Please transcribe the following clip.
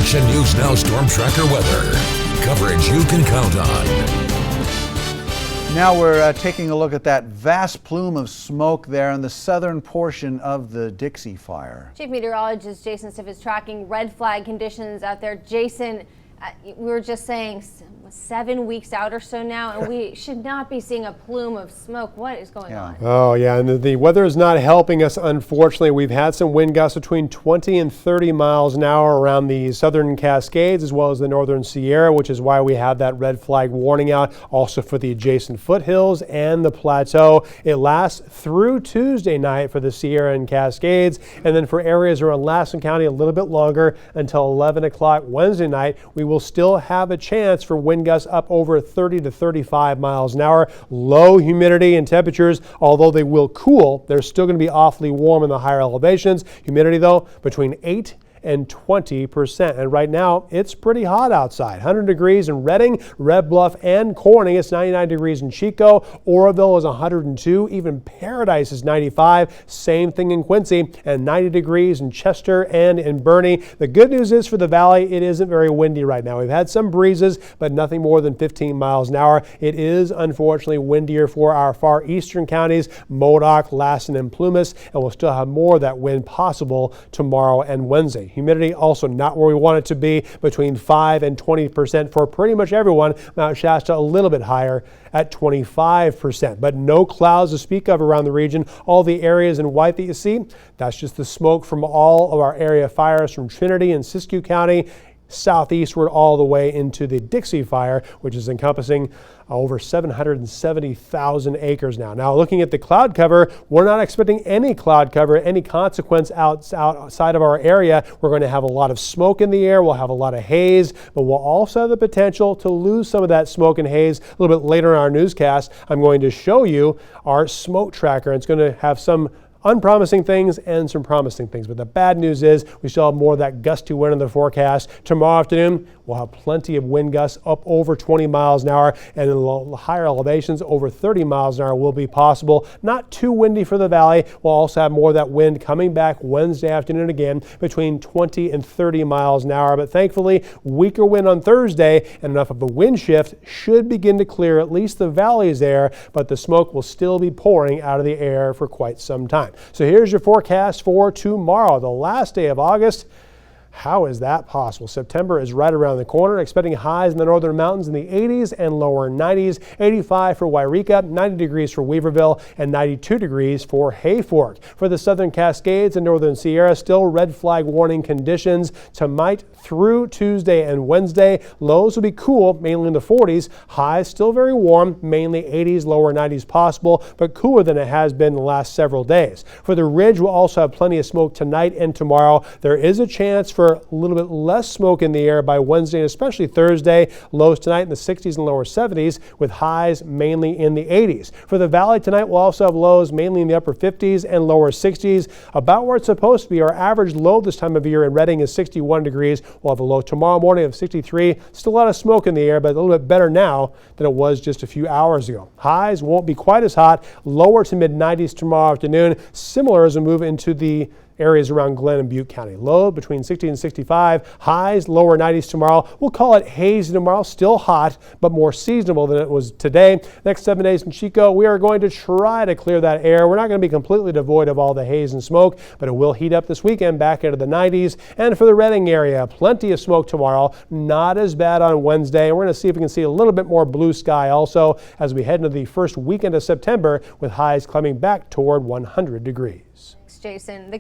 Action News Now Storm Tracker weather. Coverage you can count on. Now we're taking a look at that vast plume of smoke there in the southern portion of the Dixie Fire. Chief Meteorologist Jason Stiff is tracking red flag conditions out there. Jason, we were just saying 7 weeks out or so now, and we should not be seeing a plume of smoke. What is going on? Oh, yeah, and the weather is not helping us, unfortunately. We've had some wind gusts between 20 and 30 miles an hour around the southern Cascades as well as the northern Sierra, which is why we have that red flag warning out also for the adjacent foothills and the plateau. It lasts through Tuesday night for the Sierra and Cascades, and then for areas around Lassen County a little bit longer until 11 o'clock Wednesday night. We will still have a chance for wind gusts up over 30 to 35 miles an hour. Low humidity and temperatures, although they will cool, they're still going to be awfully warm in the higher elevations. Humidity though, between 8 and 20%. And right now, it's pretty hot outside. 100 degrees in Redding, Red Bluff, and Corning. It's 99 degrees in Chico. Oroville is 102. Even Paradise is 95. Same thing in Quincy. And 90 degrees in Chester and in Bernie. The good news is for the valley, it isn't very windy right now. We've had some breezes, but nothing more than 15 miles an hour. It is unfortunately windier for our far eastern counties, Modoc, Lassen, and Plumas, and we'll still have more of that wind possible tomorrow and Wednesday. Humidity also not where we want it to be, between 5 and 20% for pretty much everyone. Mount Shasta a little bit higher at 25%, but no clouds to speak of around the region. All the areas in white that you see, that's just the smoke from all of our area fires from Trinity and Siskiyou County southeastward all the way into the Dixie Fire, which is encompassing over 770,000 acres now. Now, looking at the cloud cover, we're not expecting any cloud cover, any consequence outside of our area. We're going to have a lot of smoke in the air. We'll have a lot of haze, but we'll also have the potential to lose some of that smoke and haze a little bit later in our newscast. I'm going to show you our smoke tracker. It's going to have some unpromising things and some promising things. But the bad news is we still have more of that gusty wind in the forecast. Tomorrow afternoon, we'll have plenty of wind gusts up over 20 miles an hour, and in the higher elevations, over 30 miles an hour will be possible. Not too windy for the valley. We'll also have more of that wind coming back Wednesday afternoon again, between 20 and 30 miles an hour. But thankfully, weaker wind on Thursday and enough of a wind shift should begin to clear at least the valleys there, but the smoke will still be pouring out of the air for quite some time. So here's your forecast for tomorrow, the last day of August. How is that possible? September is right around the corner. Expecting highs in the northern mountains in the 80s and lower 90s. 85 for Wairika, 90 degrees for Weaverville, and 92 degrees for Hayfork. For the southern Cascades and northern Sierra, still red flag warning conditions tonight through Tuesday and Wednesday. Lows will be cool, mainly in the 40s. Highs still very warm, mainly 80s, lower 90s possible, but cooler than it has been the last several days. For the ridge, we'll also have plenty of smoke tonight and tomorrow. There is a chance for a little bit less smoke in the air by Wednesday, especially Thursday. Lows tonight in the 60s and lower 70s, with highs mainly in the 80s. For the valley tonight, we'll also have lows mainly in the upper 50s and lower 60s. About where it's supposed to be. Our average low this time of year in Redding is 61 degrees. We'll have a low tomorrow morning of 63. Still a lot of smoke in the air, but a little bit better now than it was just a few hours ago. Highs won't be quite as hot. Lower to mid 90s tomorrow afternoon. Similar as we move into the areas around Glenn and Butte County. Low between 60 and 65. Highs lower 90s tomorrow. We'll call it hazy tomorrow. Still hot, but more seasonable than it was today. Next 7 days in Chico, we are going to try to clear that air. We're not going to be completely devoid of all the haze and smoke, but it will heat up this weekend back into the 90s. And for the Redding area, plenty of smoke tomorrow. Not as bad on Wednesday. We're going to see if we can see a little bit more blue sky also as we head into the first weekend of September, with highs climbing back toward 100 degrees. Thanks, Jason. The